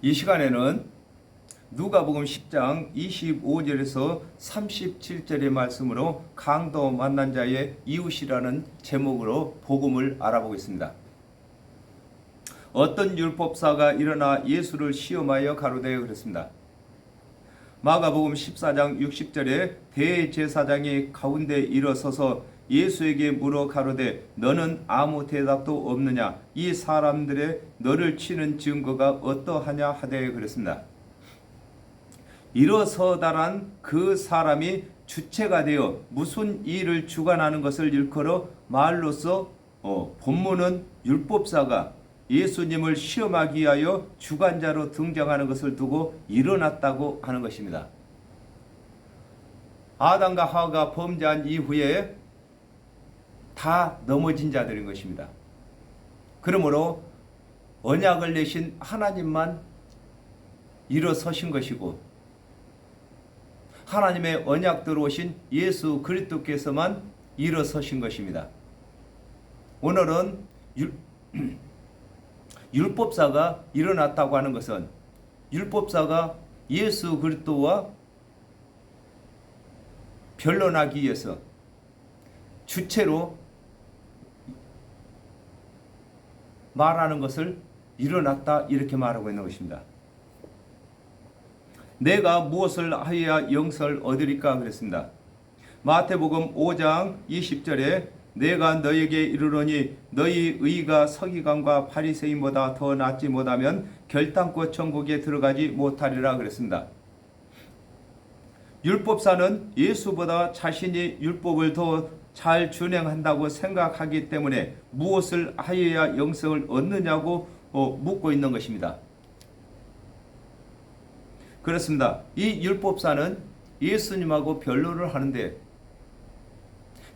이 시간에는 누가복음 10장 25절에서 37절의 말씀으로 강도 만난 자의 이웃이라는 제목으로 복음을 알아보겠습니다. 어떤 율법사가 일어나 예수를 시험하여 가로되 그랬습니다. 마가복음 14장 60절에 대제사장이 가운데 일어서서 예수에게 물어 가로되 너는 아무 대답도 없느냐? 이 사람들의 너를 치는 증거가 어떠하냐 하되 그랬습니다. 일어서다란 그 사람이 주체가 되어 무슨 일을 주관하는 것을 일컬어 말로써 본문은 율법사가 예수님을 시험하기 위하여 주관자로 등장하는 것을 두고 일어났다고 하는 것입니다. 아담과 하와가 범죄한 이후에 다 넘어진 자들인 것입니다. 그러므로 언약을 내신 하나님만 일어서신 것이고 하나님의 언약대로 오신 예수 그리스도께서만 일어서신 것입니다. 오늘은 율법사가 일어났다고 하는 것은 율법사가 예수 그리스도와 변론하기 위해서 주체로 말하는 것을 일어났다 이렇게 말하고 있는 것입니다. 내가 무엇을 하여야 영생을 얻으리까 그랬습니다. 마태복음 5장 20절에 내가 너에게 이르노니 너희 의가 서기관과 바리새인보다 더 낫지 못하면 결단코 천국에 들어가지 못하리라 그랬습니다. 율법사는 예수보다 자신이 율법을 더 잘 준행한다고 생각하기 때문에 무엇을 하여야 영생을 얻느냐고 묻고 있는 것입니다. 그렇습니다. 이 율법사는 예수님하고 변론을 하는데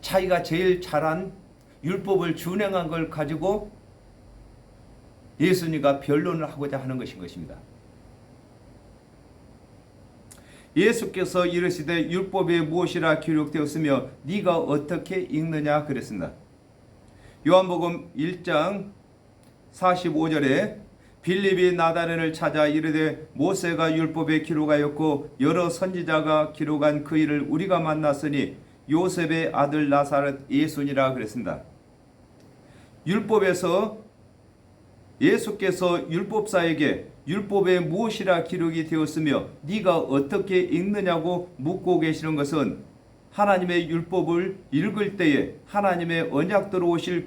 자기가 제일 잘한 율법을 준행한 걸 가지고 예수님과 변론을 하고자 하는 것입니다. 예수께서 이르시되 율법에 무엇이라 기록되었으며 네가 어떻게 읽느냐 그랬습니다. 요한복음 1장 45절에 빌립이 나다레를 찾아 이르되 모세가 율법에 기록하였고 여러 선지자가 기록한 그 일을 우리가 만났으니 요셉의 아들 나사렛 예수니라 그랬습니다. 율법에서 예수께서 율법사에게 율법에 무엇이라 기록이 되었으며 네가 어떻게 읽느냐고 묻고 계시는 것은 하나님의 율법을 읽을 때에 하나님의 언약대로 오실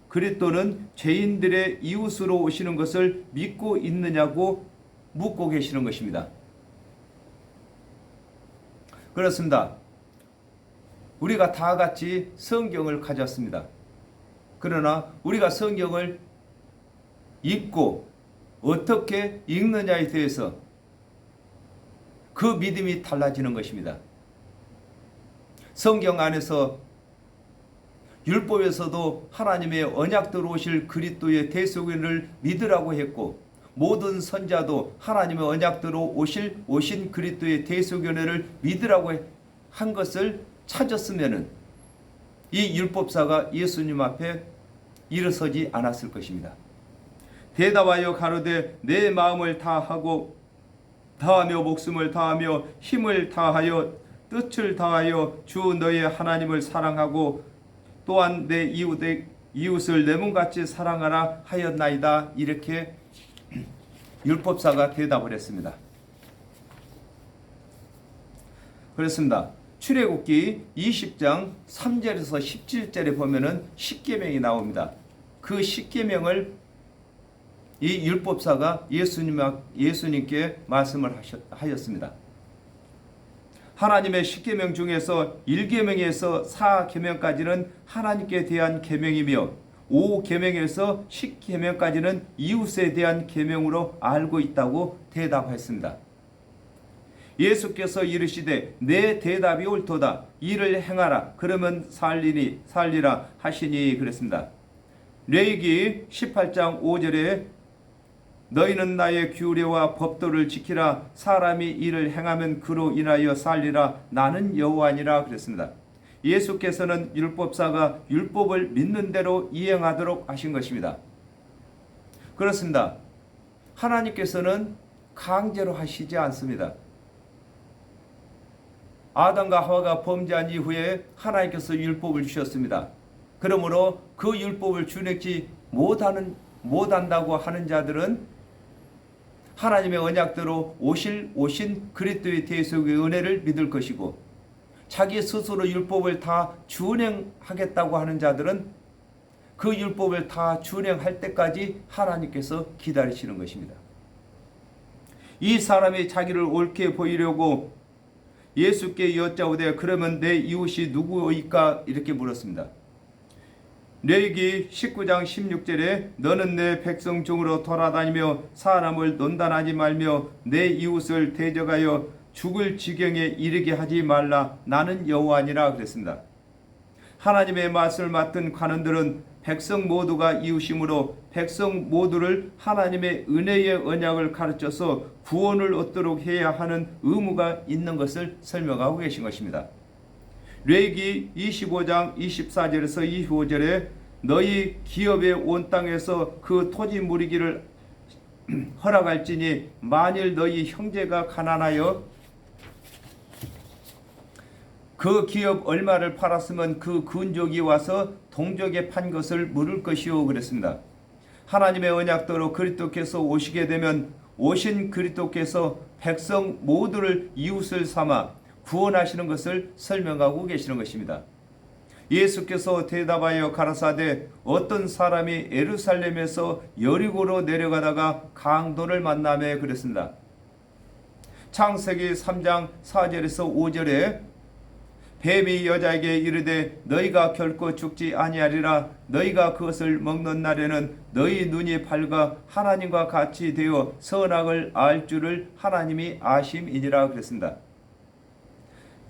그리스도는 죄인들의 이웃으로 오시는 것을 믿고 있느냐고 묻고 계시는 것입니다. 그렇습니다. 우리가 다 같이 성경을 가졌습니다. 그러나 우리가 성경을 읽고 어떻게 읽느냐에 대해서 그 믿음이 달라지는 것입니다. 성경 안에서 율법에서도 하나님의 언약대로 오실 그리스도의 대속인을 믿으라고 했고 모든 선자도 하나님의 언약대로 오신 그리스도의 대속인을 믿으라고 한 것을 찾았으면은 이 율법사가 예수님 앞에 일어서지 않았을 것입니다. 대답하여 가로되 내 마음을 다하며 목숨을 다하며 힘을 다하여 뜻을 다하여 주 너의 하나님을 사랑하고 또한 내 이웃을 내 몸같이 사랑하라 하였나이다. 이렇게 율법사가 대답을 했습니다. 그렇습니다. 출애굽기 20장 3절에서 17절에 보면은 십계명이 나옵니다. 그 십계명을 이 율법사가 예수님께 말씀을 하였습니다. 하나님의 십계명 중에서 1계명에서 4계명까지는 하나님께 대한 계명이며 5계명에서 10계명까지는 이웃에 대한 계명으로 알고 있다고 대답했습니다. 예수께서 이르시되 내 대답이 옳도다. 이를 행하라. 그러면 살리라 하시니 그랬습니다. 레위기 18장 5절에 너희는 나의 규례와 법도를 지키라. 사람이 이를 행하면 그로 인하여 살리라. 나는 여호와니라 그랬습니다. 예수께서는 율법사가 율법을 믿는 대로 이행하도록 하신 것입니다. 그렇습니다. 하나님께서는 강제로 하시지 않습니다. 아담과 하와가 범죄한 이후에 하나님께서 율법을 주셨습니다. 그러므로 그 율법을 준행치 못한다고 하는 자들은 하나님의 언약대로 오신 그리스도의 대속의 은혜를 믿을 것이고, 자기 스스로 율법을 다 준행하겠다고 하는 자들은 그 율법을 다 준행할 때까지 하나님께서 기다리시는 것입니다. 이 사람이 자기를 옳게 보이려고 예수께 여짜오되 그러면 내 이웃이 누구이까 이렇게 물었습니다. 레위기 19장 16절에 너는 내 백성 중으로 돌아다니며 사람을 논단하지 말며 내 이웃을 대적하여 죽을 지경에 이르게 하지 말라. 나는 여호와니라 그랬습니다. 하나님의 말씀을 맡은 관원들은 백성 모두가 이웃이므로 백성 모두를 하나님의 은혜의 언약을 가르쳐서 구원을 얻도록 해야 하는 의무가 있는 것을 설명하고 계신 것입니다. 레위기 25장 24절에서 25절에 너희 기업의 온 땅에서 그 토지 무리기를 허락할지니 만일 너희 형제가 가난하여 그 기업 얼마를 팔았으면 그 근족이 와서 동족에 판 것을 물을 것이요 그랬습니다. 하나님의 언약대로 그리스도께서 오시게 되면 오신 그리스도께서 백성 모두를 이웃을 삼아 구원하시는 것을 설명하고 계시는 것입니다. 예수께서 대답하여 가라사대 어떤 사람이 예루살렘에서 여리고로 내려가다가 강도를 만나매 그랬습니다. 창세기 3장 4절에서 5절에 뱀이 여자에게 이르되 너희가 결코 죽지 아니하리라. 너희가 그것을 먹는 날에는 너희 눈이 밝아 하나님과 같이 되어 선악을 알 줄을 하나님이 아심이니라 그랬습니다.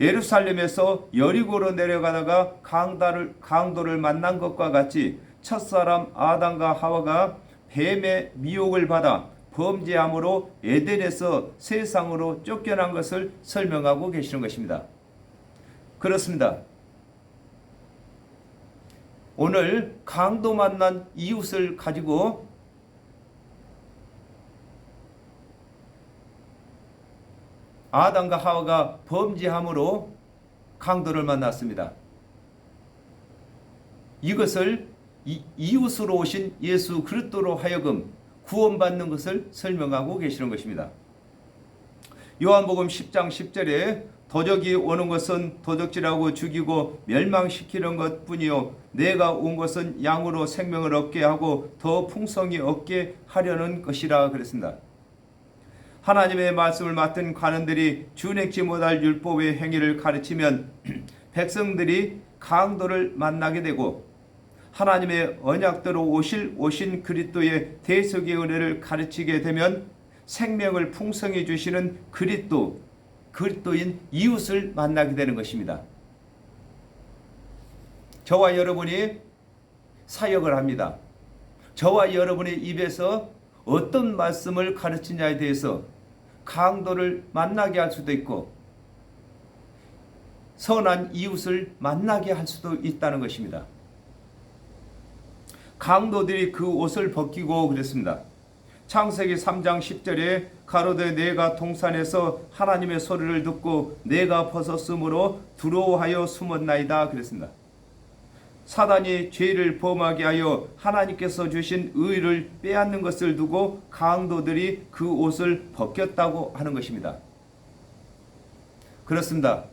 예루살렘에서 여리고로 내려가다가 강도를 만난 것과 같이 첫사람 아담과 하와가 뱀의 미혹을 받아 범죄함으로 에덴에서 세상으로 쫓겨난 것을 설명하고 계시는 것입니다. 그렇습니다. 오늘 강도 만난 이웃을 가지고 아담과 하와가 범죄함으로 강도를 만났습니다. 이것을 이웃으로 오신 예수 그리스도로 하여금 구원받는 것을 설명하고 계시는 것입니다. 요한복음 10장 10절에 도적이 오는 것은 도적질하고 죽이고 멸망시키는 것뿐이요 내가 온 것은 양으로 생명을 얻게 하고 더 풍성히 얻게 하려는 것이라 그랬습니다. 하나님의 말씀을 맡은 관원들이 준행치 못할 율법의 행위를 가르치면 백성들이 강도를 만나게 되고 하나님의 언약대로 오신 그리스도의 대속의 은혜를 가르치게 되면 생명을 풍성히 주시는 그리스도인 이웃을 만나게 되는 것입니다. 저와 여러분이 사역을 합니다. 저와 여러분의 입에서 어떤 말씀을 가르치냐에 대해서 강도를 만나게 할 수도 있고 선한 이웃을 만나게 할 수도 있다는 것입니다. 강도들이 그 옷을 벗기고 그랬습니다. 창세기 3장 10절에 가로되 내가 동산에서 하나님의 소리를 듣고 내가 벗었으므로 두려워하여 숨었나이다 그랬습니다. 사단이 죄를 범하게 하여 하나님께서 주신 의를 빼앗는 것을 두고 강도들이 그 옷을 벗겼다고 하는 것입니다. 그렇습니다.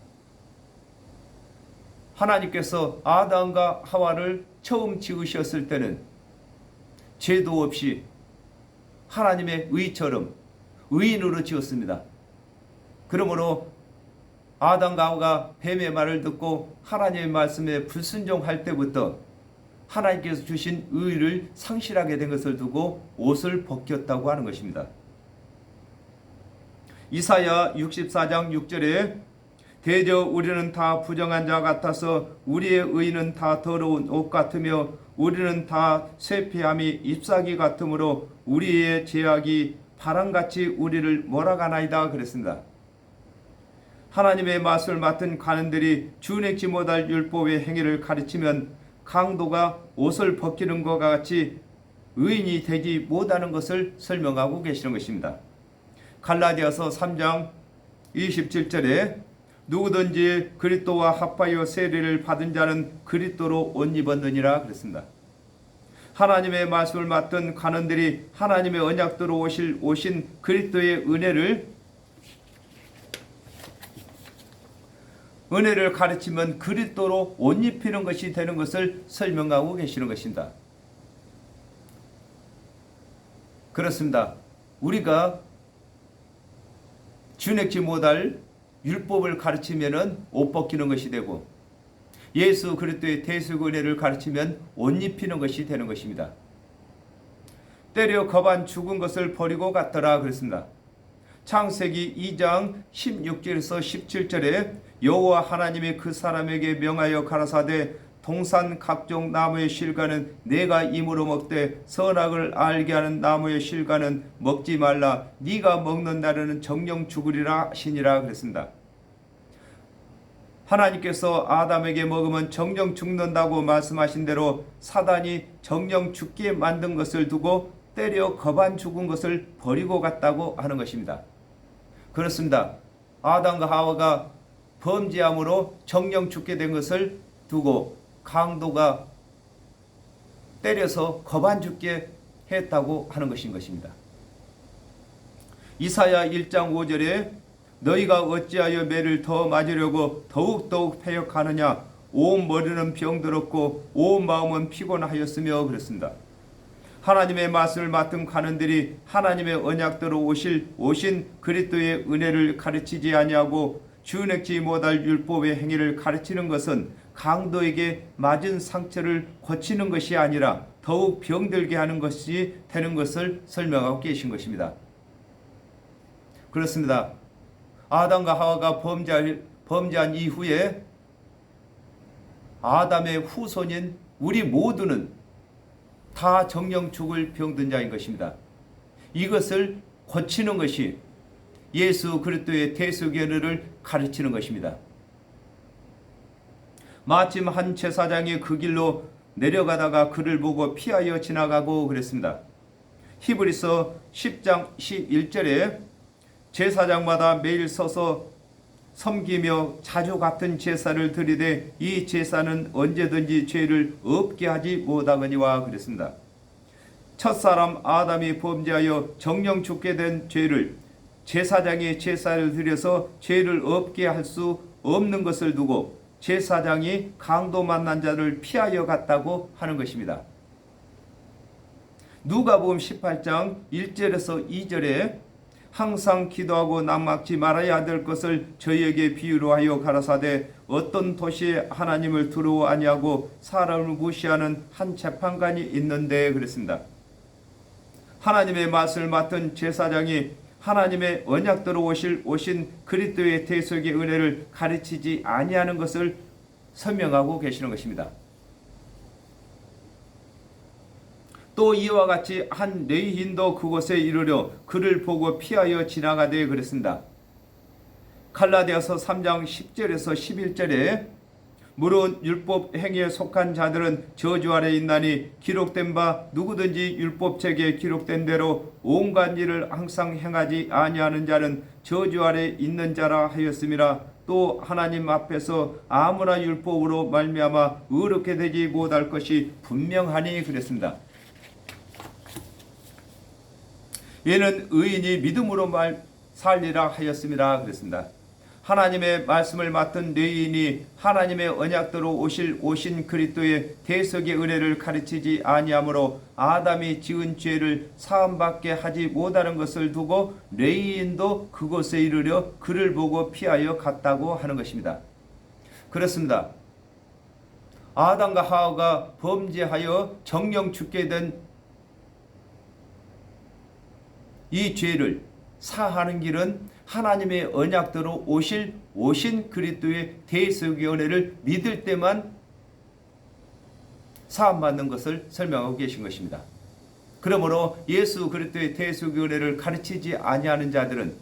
하나님께서 아담과 하와를 처음 지으셨을 때는 죄도 없이 하나님의 의처럼 의인으로 지었습니다. 그러므로 아담과 하와가 뱀의 말을 듣고 하나님의 말씀에 불순종할 때부터 하나님께서 주신 의를 상실하게 된 것을 두고 옷을 벗겼다고 하는 것입니다. 이사야 64장 6절에 대저 우리는 다 부정한 자 같아서 우리의 의는 다 더러운 옷 같으며 우리는 다 쇠폐함이 잎사귀 같으므로 우리의 죄악이 바람같이 우리를 몰아가나이다 그랬습니다. 하나님의 말씀을 맡은 관원들이 준행치 못할 율법의 행위를 가르치면 강도가 옷을 벗기는 것과 같이 의인이 되지 못하는 것을 설명하고 계시는 것입니다. 갈라디아서 3장 27절에 누구든지 그리스도와 합하여 세례를 받은 자는 그리스도로 옷 입었느니라 그랬습니다. 하나님의 말씀을 맡은 관원들이 하나님의 언약대로 오신 그리스도의 은혜를 가르치면 그리스도로 옷 입히는 것이 되는 것을 설명하고 계시는 것입니다. 그렇습니다. 우리가 준행치 못할 율법을 가르치면은 옷 벗기는 것이 되고 예수 그리스도의 대속 은혜를 가르치면 옷 입히는 것이 되는 것입니다. 때려 거반 죽은 것을 버리고 갔더라 그랬습니다. 창세기 2장 16절에서 17절에 여호와 하나님이 그 사람에게 명하여 가라사대 동산 각종 나무의 실과는 내가 임으로 먹되 선악을 알게 하는 나무의 실과는 먹지 말라. 네가 먹는 날에는 정령 죽으리라 하시니라 그랬습니다. 하나님께서 아담에게 먹으면 정령 죽는다고 말씀하신 대로 사단이 정령 죽게 만든 것을 두고 때려 거반 죽은 것을 버리고 갔다고 하는 것입니다. 그렇습니다. 아담과 하와가 범죄함으로 정령 죽게 된 것을 두고 강도가 때려서 거반 죽게 했다고 하는 것입니다. 이사야 1장 5절에 너희가 어찌하여 매를 더 맞으려고 더욱 패역하느냐. 온 머리는 병들었고 온 마음은 피곤하였으며 그랬습니다. 하나님의 말씀을 맡은 관원들이 하나님의 언약대로 오신 그리스도의 은혜를 가르치지 아니하고 준행치 못할 율법의 행위를 가르치는 것은 강도에게 맞은 상처를 고치는 것이 아니라 더욱 병들게 하는 것이 되는 것을 설명하고 계신 것입니다. 그렇습니다. 아담과 하와가 범죄한 이후에 아담의 후손인 우리 모두는 다 정령 죽을 병든 자인 것입니다. 이것을 고치는 것이 예수 그리스도의 대속의 은혜를 가르치는 것입니다. 마침 한 제사장이 그 길로 내려가다가 그를 보고 피하여 지나가고 그랬습니다. 히브리서 10장 11절에 제사장마다 매일 서서 섬기며 자주 같은 제사를 드리되 이 제사는 언제든지 죄를 없게 하지 못하거니와 그랬습니다. 첫사람 아담이 범죄하여 정령 죽게 된 죄를 제사장이 제사를 드려서 죄를 없게 할 수 없는 것을 두고 제사장이 강도 만난 자를 피하여 갔다고 하는 것입니다. 누가복음 18장 1절에서 2절에 항상 기도하고 낙막지 말아야 될 것을 저희에게 비유로 하여 가라사대 어떤 도시에 하나님을 두려워 아니하고 사람을 무시하는 한 재판관이 있는데 그랬습니다. 하나님의 말씀을 맡은 제사장이 하나님의 언약대로 오신 그리스도의 대속의 은혜를 가르치지 아니하는 것을 설명하고 계시는 것입니다. 또 이와 같이 한 레위인도 그곳에 이르려 그를 보고 피하여 지나가되 그랬습니다. 갈라디아서 3장 10절에서 11절에 무릇 율법 행위에 속한 자들은 저주 아래 있나니 기록된 바 누구든지 율법책에 기록된 대로 온갖 일을 항상 행하지 아니하는 자는 저주 아래 있는 자라 하였음이라. 또 하나님 앞에서 아무나 율법으로 말미암아 의롭게 되지 못할 것이 분명하니 그랬습니다. 얘는 의인이 믿음으로 살리라 하였음이라 그랬습니다. 하나님의 말씀을 맡은 레위인이 하나님의 언약대로 오신 그리스도의 대속의 은혜를 가르치지 아니하므로 아담이 지은 죄를 사함받게 하지 못하는 것을 두고 레위인도 그곳에 이르려 그를 보고 피하여 갔다고 하는 것입니다. 그렇습니다. 아담과 하와가 범죄하여 정령 죽게 된 이 죄를 사하는 길은 하나님의 언약대로 오신 그리스도의 대속의 은혜를 믿을 때만 사함받는 것을 설명하고 계신 것입니다. 그러므로 예수 그리스도의 대속의 은혜를 가르치지 아니하는 자들은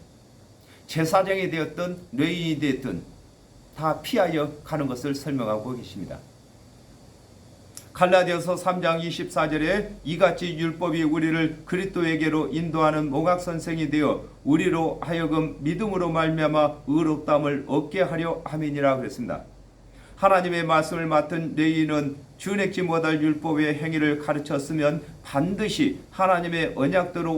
제사장이 되었든 레위인이 되었든 다 피하여 가는 것을 설명하고 계십니다. 갈라디아서 3장 24절에 이같이 율법이 우리를 그리스도에게로 인도하는 몽학선생이 되어 우리로 하여금 믿음으로 말미암아 의롭다함을 얻게 하려 함이니라 그랬습니다. 하나님의 말씀을 맡은 레위인은 준행치 못할 율법의 행위를 가르쳤으면 반드시 하나님의 언약대로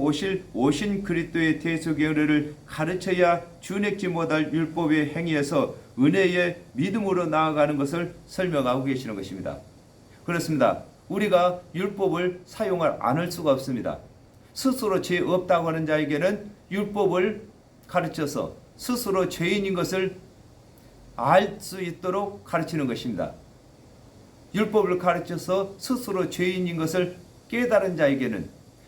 오신 그리스도의 대속의 은혜를 가르쳐야 준행치 못할 율법의 행위에서 은혜의 믿음으로 나아가는 것을 설명하고 계시는 것입니다. 그렇습니다. 우리가 율법을 사용을 안 할 수가 없습니다. 스스로 죄 없다고 하는 자에게는 율법을 가르쳐서 스스로 죄인인 것을 알 수 있도록 가르치는 것입니다. 율법을 가르쳐서 스스로 죄인인 것을 깨달은 자에게는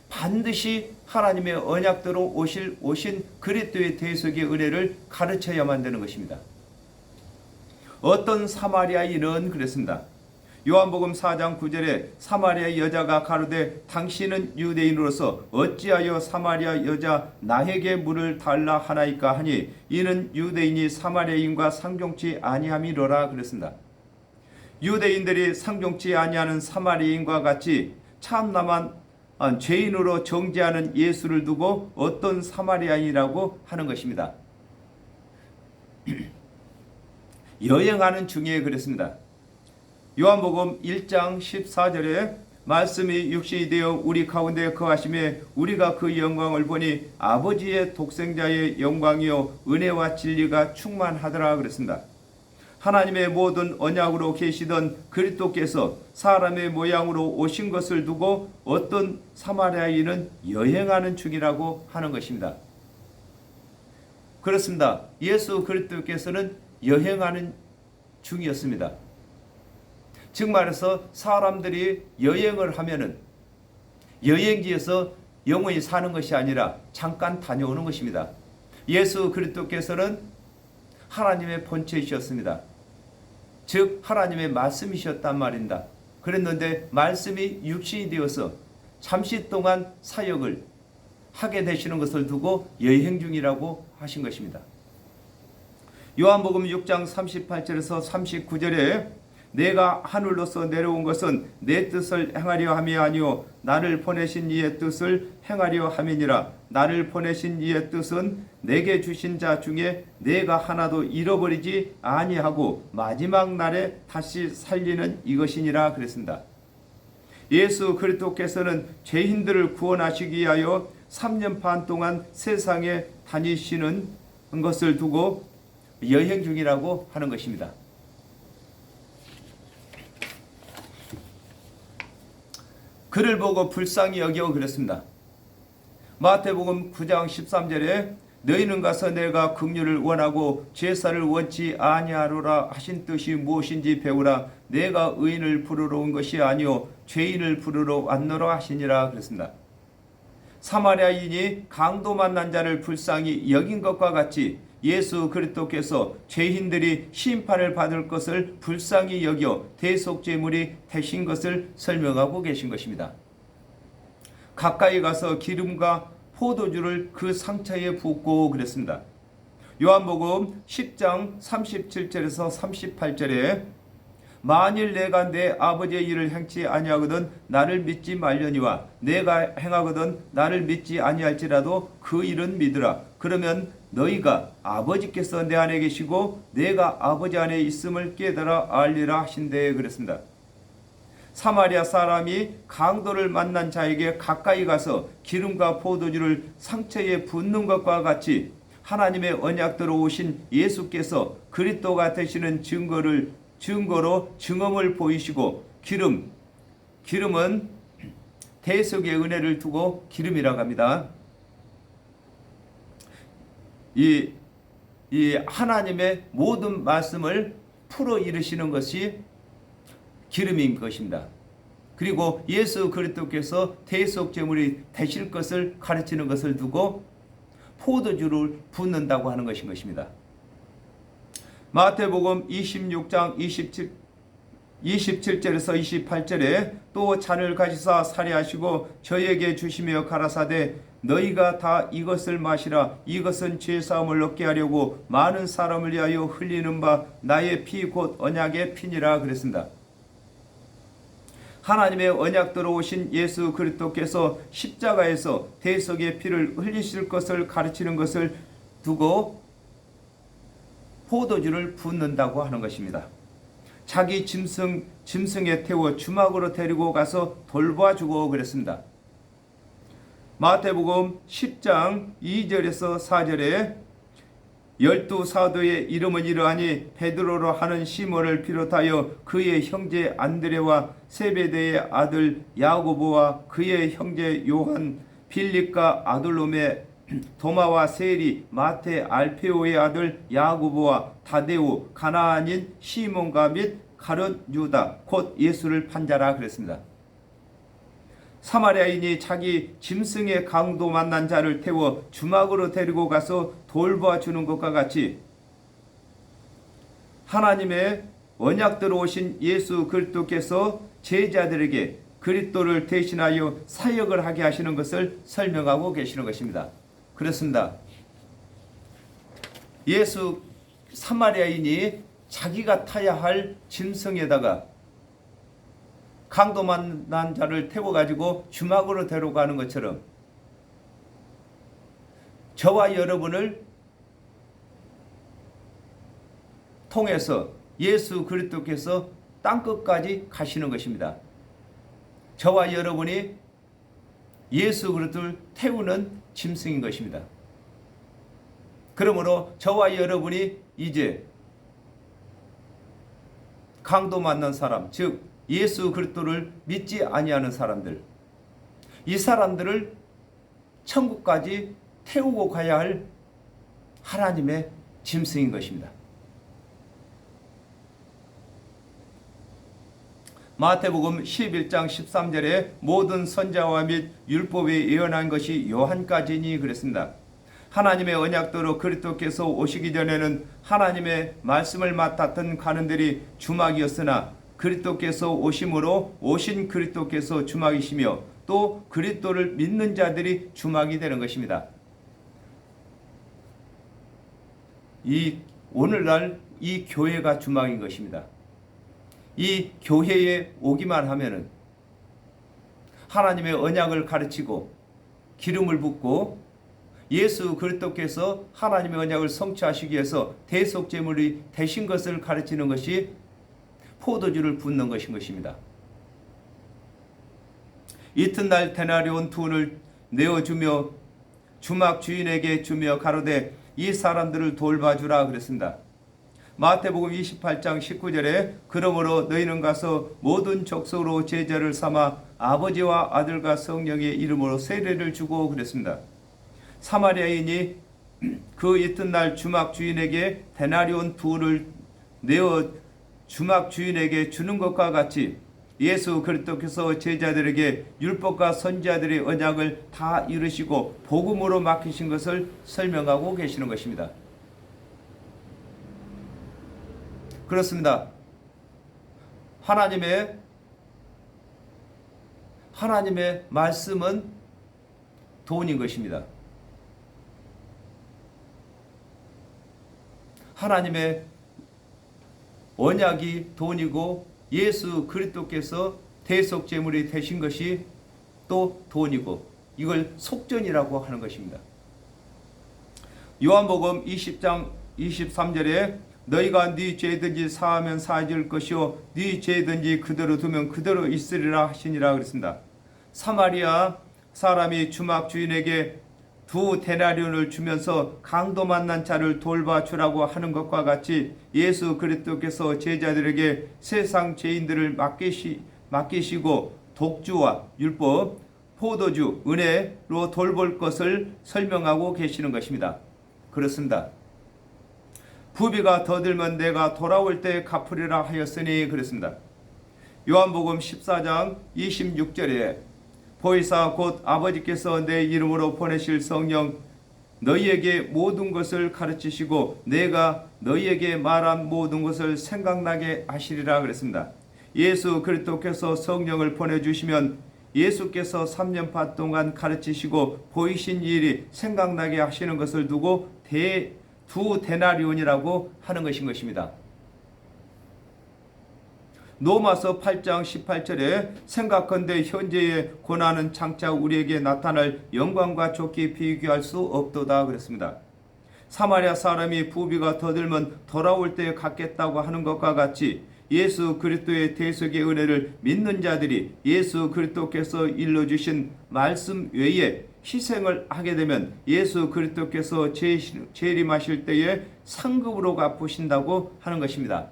반드시 하나님의 언약대로 오신 그리스도의 대속의 은혜를 가르쳐야만 되는 것입니다. 어떤 사마리아인은 그랬습니다. 요한복음 4장 9절에 사마리아 여자가 가로되 당신은 유대인으로서 어찌하여 사마리아 여자 나에게 물을 달라 하나이까 하니 이는 유대인이 사마리아인과 상종치 아니함이로라 그랬습니다. 유대인들이 상종치 아니하는 사마리아인과 같이 참남한 죄인으로 정죄하는 예수를 두고 어떤 사마리아인이라고 하는 것입니다. 여행하는 중에 그랬습니다. 요한복음 1장 14절에 말씀이 육신이 되어 우리 가운데 거하심에 우리가 그 영광을 보니 아버지의 독생자의 영광이요 은혜와 진리가 충만하더라 그랬습니다. 하나님의 모든 언약으로 계시던 그리스도께서 사람의 모양으로 오신 것을 두고 어떤 사마리아인은 여행하는 중이라고 하는 것입니다. 그렇습니다. 예수 그리스도께서는 여행하는 중이었습니다. 즉 말해서 사람들이 여행을 하면은 여행지에서 영원히 사는 것이 아니라 잠깐 다녀오는 것입니다. 예수 그리스도께서는 하나님의 본체이셨습니다. 즉 하나님의 말씀이셨단 말입니다. 그랬는데 말씀이 육신이 되어서 잠시 동안 사역을 하게 되시는 것을 두고 여행 중이라고 하신 것입니다. 요한복음 6장 38절에서 39절에 내가 하늘로서 내려온 것은 내 뜻을 행하려 함이 아니요 나를 보내신 이의 뜻을 행하려 함이니라. 나를 보내신 이의 뜻은 내게 주신 자 중에 내가 하나도 잃어버리지 아니하고 마지막 날에 다시 살리는 이것이니라 그랬습니다. 예수 그리스도께서는 죄인들을 구원하시기 위하여 3년 반 동안 세상에 다니시는 것을 두고 여행 중이라고 하는 것입니다. 그를 보고 불쌍히 여겨 그랬습니다. 마태복음 9장 13절에 너희는 가서 내가 긍휼을 원하고 제사를 원치 아니하노라 하신 뜻이 무엇인지 배우라. 내가 의인을 부르러 온 것이 아니요 죄인을 부르러 왔노라 하시니라 그랬습니다. 사마리아인이 강도 만난 자를 불쌍히 여긴 것과 같이 예수 그리스도께서 죄인들이 심판을 받을 것을 불쌍히 여겨 대속제물이 되신 것을 설명하고 계신 것입니다. 가까이 가서 기름과 포도주를 그 상처에 붓고 그랬습니다. 요한복음 10장 37절에서 38절에 만일 내가 내 아버지의 일을 행치 아니하거든 나를 믿지 말려니와 내가 행하거든 나를 믿지 아니할지라도 그 일은 믿으라. 그러면 너희가 아버지께서 내 안에 계시고 내가 아버지 안에 있음을 깨달아 알리라 하신대 그랬습니다. 사마리아 사람이 강도를 만난 자에게 가까이 가서 기름과 포도주를 상처에 붓는 것과 같이 하나님의 언약대로 오신 예수께서 그리스도가 되시는 증거로 증언을 보이시고 기름은 대속의 은혜를 두고 기름이라고 합니다. 이 하나님의 모든 말씀을 풀어 이르시는 것이 기름인 것입니다. 그리고 예수 그리스도께서 대속제물이 되실 것을 가르치는 것을 두고 포도주를 붓는다고 하는 것인 것입니다. 마태복음 26장 27절에서 28절에 또 잔을 가지사 살해하시고 저에게 주시며 가라사대 너희가 다 이것을 마시라. 이것은 죄사함을 얻게 하려고 많은 사람을 위하여 흘리는 바 나의 피 곧 언약의 피니라 그랬습니다. 하나님의 언약대로 오신 예수 그리스도께서 십자가에서 대속의 피를 흘리실 것을 가르치는 것을 두고 포도주를 붓는다고 하는 것입니다. 자기 짐승에 태워 주막으로 데리고 가서 돌봐주고 그랬습니다. 마태복음 10장 2절에서 4절에 12사도의 이름은 이러하니 베드로로 하는 시몬을 비롯하여 그의 형제 안드레와 세베대의 아들 야고보와 그의 형제 요한, 빌립과 아둘롬의 도마와 세리, 마태, 알페오의 아들 야고보와 다데오, 가나안인 시몬과 및 가룟 유다 곧 예수를 판자라 그랬습니다. 사마리아인이 자기 짐승의 강도 만난 자를 태워 주막으로 데리고 가서 돌봐주는 것과 같이 하나님의 언약대로 오신 예수 그리스도께서 제자들에게 그리스도를 대신하여 사역을 하게 하시는 것을 설명하고 계시는 것입니다. 그렇습니다. 예수 사마리아인이 자기가 타야 할 짐승에다가 강도 만난 자를 태워가지고 주막으로 데려가는 것처럼 저와 여러분을 통해서 예수 그리스도께서 땅끝까지 가시는 것입니다. 저와 여러분이 예수 그리스도를 태우는 짐승인 것입니다. 그러므로 저와 여러분이 이제 강도 만난 사람, 즉 예수 그리스도를 믿지 아니하는 사람들, 이 사람들을 천국까지 태우고 가야 할 하나님의 짐승인 것입니다. 마태복음 11장 13절에 모든 선자와 및 율법에 예언한 것이 요한까지니 그랬습니다. 하나님의 언약대로 그리스도께서 오시기 전에는 하나님의 말씀을 맡았던 관원들이 주막이었으나 그리스도께서 오심으로 오신 그리스도께서 주막이시며 또 그리스도를 믿는 자들이 주막이 되는 것입니다. 오늘날 이 교회가 주막인 것입니다. 이 교회에 오기만 하면은 하나님의 언약을 가르치고 기름을 붓고 예수 그리스도께서 하나님의 언약을 성취하시기 위해서 대속 제물이 되신 것을 가르치는 것이 포도주를 붓는 것인 것입니다. 이튿날 데나리온 돈을 내어주며 주막 주인에게 주며 가로되 이 사람들을 돌봐주라 그랬습니다. 마태복음 28장 19절에 그러므로 너희는 가서 모든 족속으로 제자를 삼아 아버지와 아들과 성령의 이름으로 세례를 주고 그랬습니다. 사마리아인이 그 이튿날 주막 주인에게 데나리온 둘을 내어 주막 주인에게 주는 것과 같이 예수 그리스도께서 제자들에게 율법과 선지자들의 언약을 다 이루시고 복음으로 맡기신 것을 설명하고 계시는 것입니다. 그렇습니다. 하나님의 말씀은 돈인 것입니다. 하나님의 언약이 돈이고 예수 그리스도께서 대속 제물이 되신 것이 또 돈이고 이걸 속전이라고 하는 것입니다. 요한복음 20장 23절에 너희가 네 죄든지 사하면 사해질 것이요 네 죄든지 그대로 두면 그대로 있으리라 하시니라 그랬습니다. 사마리아 사람이 주막 주인에게 2 데나리온을 주면서 강도 만난 자를 돌봐주라고 하는 것과 같이 예수 그리스도께서 제자들에게 세상 죄인들을 맡기시고 독주와 율법, 포도주, 은혜로 돌볼 것을 설명하고 계시는 것입니다. 그렇습니다. 부비가 더 들면 내가 돌아올 때 갚으리라 하였으니 그랬습니다. 요한복음 14장 26절에 보이사 곧 아버지께서 내 이름으로 보내실 성령 너희에게 모든 것을 가르치시고 내가 너희에게 말한 모든 것을 생각나게 하시리라 그랬습니다. 예수 그리스도께서 성령을 보내주시면 예수께서 3년반 동안 가르치시고 보이신 일이 생각나게 하시는 것을 두고 2 데나리온이라고 하는 것인 것입니다. 로마서 8장 18절에 생각건대 현재의 고난은 장차 우리에게 나타날 영광과 좋게 비교할 수 없도다 그랬습니다. 사마리아 사람이 부비가 더 들면 돌아올 때 갖겠다고 하는 것과 같이 예수 그리스도의 대속의 은혜를 믿는 자들이 예수 그리스도께서 일러주신 말씀 외에 희생을 하게 되면 예수 그리스도께서 재림하실 때에 상급으로 갚으신다고 하는 것입니다.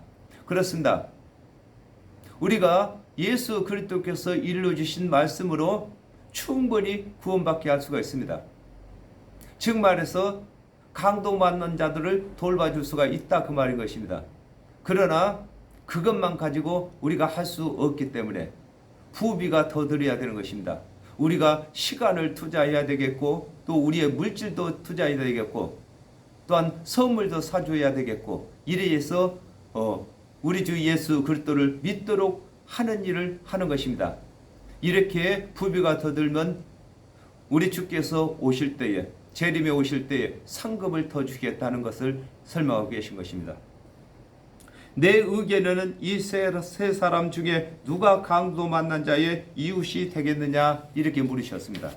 그렇습니다. 우리가 예수 그리스도께서 일러주신 말씀으로 충분히 구원받게 할 수가 있습니다. 즉 말해서 강도 맞는 자들을 돌봐줄 수가 있다 그 말인 것입니다. 그러나 그것만 가지고 우리가 할 수 없기 때문에 부비가 더 들여야 되는 것입니다. 우리가 시간을 투자해야 되겠고 또 우리의 물질도 투자해야 되겠고 또한 선물도 사줘야 되겠고 이래 해서 우리 주 예수 그리스도를 믿도록 하는 일을 하는 것입니다. 이렇게 부비가 더 들면 우리 주께서 오실 때에 재림에 오실 때에 상급을 더 주겠다는 것을 설명하고 계신 것입니다. 내 의견에는 이 세 사람 중에 누가 강도 만난 자의 이웃이 되겠느냐 이렇게 물으셨습니다.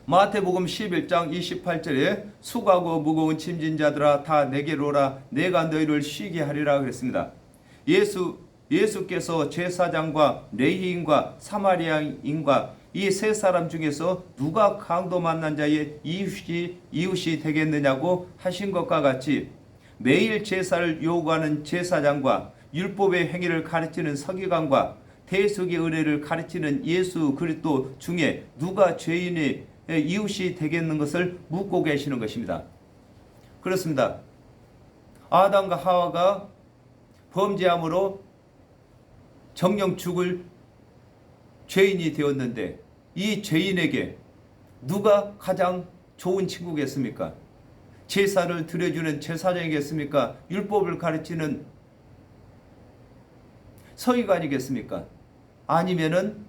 마태복음 11장 28절에 수고하고 무거운 짐진 자들아 다 내게로 오라 내가 너희를 쉬게 하리라 그랬습니다. 예수께서 제사장과 레위인과 사마리아인과 이 세 사람 중에서 누가 강도 만난 자의 이웃이 되겠느냐고 하신 것과 같이 매일 제사를 요구하는 제사장과 율법의 행위를 가르치는 서기관과 대속의 은혜를 가르치는 예수 그리스도 중에 누가 죄인의 이웃이 되겠는 것을 묻고 계시는 것입니다. 그렇습니다. 아담과 하와가 범죄함으로 정령 죽을 죄인이 되었는데 이 죄인에게 누가 가장 좋은 친구겠습니까? 제사를 드려주는 제사장이겠습니까? 율법을 가르치는 서기관이겠습니까? 아니면은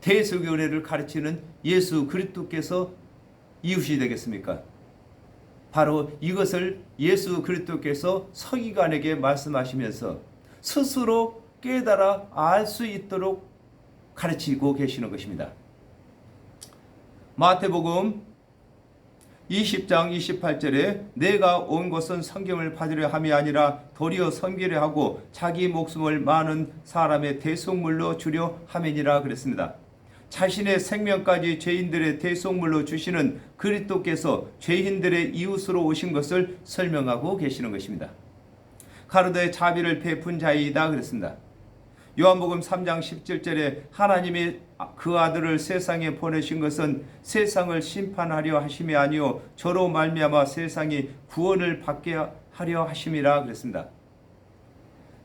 대속의 은혜를 가르치는 예수 그리스도께서 이웃이 되겠습니까? 바로 이것을 예수 그리스도께서 서기관에게 말씀하시면서 스스로 깨달아 알 수 있도록 가르치고 계시는 것입니다. 마태복음 20장 28절에 내가 온 것은 성경을 받으려 함이 아니라 도리어 섬기려 하고 자기 목숨을 많은 사람의 대속물로 주려 함이니라 그랬습니다. 자신의 생명까지 죄인들의 대속물로 주시는 그리스도께서 죄인들의 이웃으로 오신 것을 설명하고 계시는 것입니다. 가로되 자비를 베푼 자이다 그랬습니다. 요한복음 3장 17절에 하나님이 그 아들을 세상에 보내신 것은 세상을 심판하려 하심이 아니요 저로 말미암아 세상이 구원을 받게 하려 하심이라 그랬습니다.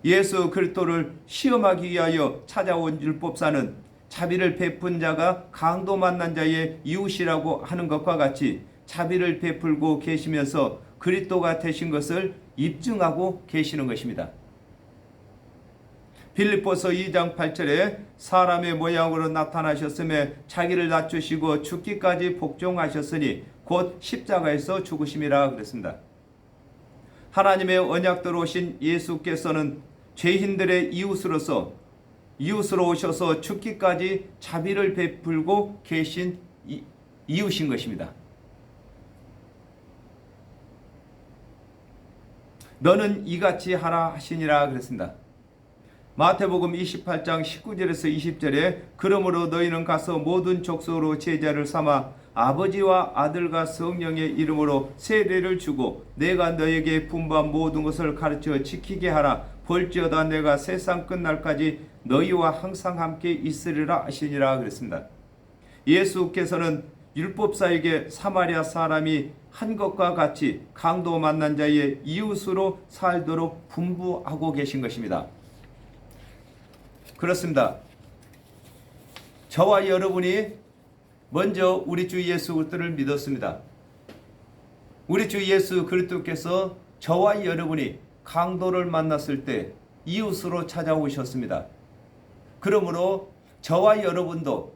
예수 그리스도를 시험하기 위하여 찾아온 율법사는 자비를 베푼 자가 강도 만난 자의 이웃이라고 하는 것과 같이 자비를 베풀고 계시면서 그리스도가 되신 것을 입증하고 계시는 것입니다. 빌립보서 2장 8절에 사람의 모양으로 나타나셨음에 자기를 낮추시고 죽기까지 복종하셨으니 곧 십자가에서 죽으심이라 그랬습니다. 하나님의 언약대로 오신 예수께서는 죄인들의 이웃으로 오셔서 죽기까지 자비를 베풀고 계신 이웃인 것입니다. 너는 이같이 하라 하시니라 그랬습니다. 마태복음 28장 19절에서 20절에 그러므로 너희는 가서 모든 족속으로 제자를 삼아 아버지와 아들과 성령의 이름으로 세례를 주고 내가 너에게 분부한 모든 것을 가르쳐 지키게 하라. 볼지어다 내가 세상 끝날까지 너희와 항상 함께 있으리라 하시니라 그랬습니다. 예수께서는 율법사에게 사마리아 사람이 한 것과 같이 강도 만난 자의 이웃으로 살도록 분부하고 계신 것입니다. 그렇습니다. 저와 여러분이 먼저 우리 주 예수 그리스도를 믿었습니다. 우리 주 예수 그리스도께서 저와 여러분이 강도를 만났을 때 이웃으로 찾아오셨습니다. 그러므로 저와 여러분도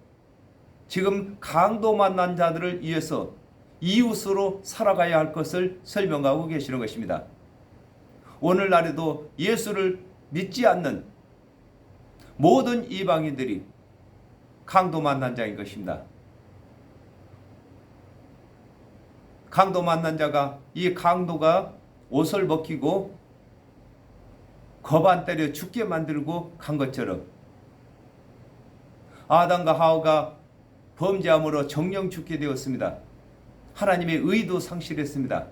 지금 강도 만난 자들을 위해서 이웃으로 살아가야 할 것을 설명하고 계시는 것입니다. 오늘날에도 예수를 믿지 않는 모든 이방인들이 강도 만난 자인 것입니다. 강도 만난 자가 이 강도가 옷을 벗기고 거반 때려 죽게 만들고 간 것처럼 아담과 하와가 범죄함으로 정령 죽게 되었습니다. 하나님의 의도 상실했습니다.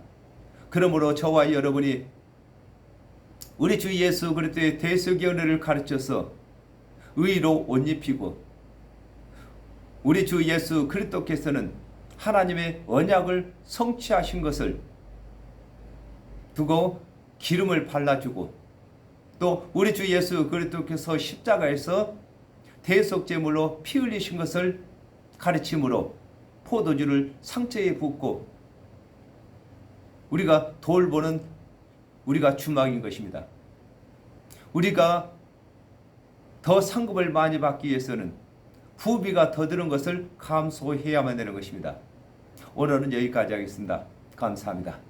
그러므로 저와 여러분이 우리 주 예수 그리스도의 대속의 은혜를 가르쳐서 의로 옷 입히고 우리 주 예수 그리스도께서는 하나님의 언약을 성취하신 것을 두고 기름을 발라주고 또 우리 주 예수 그리스도께서 십자가에서 대속제물로 피 흘리신 것을 가르침으로 포도주를 상처에 붓고 우리가 돌보는 우리가 주막인 것입니다. 우리가 더 상급을 많이 받기 위해서는 부비가 더 드는 것을 감수해야만 되는 것입니다. 오늘은 여기까지 하겠습니다. 감사합니다.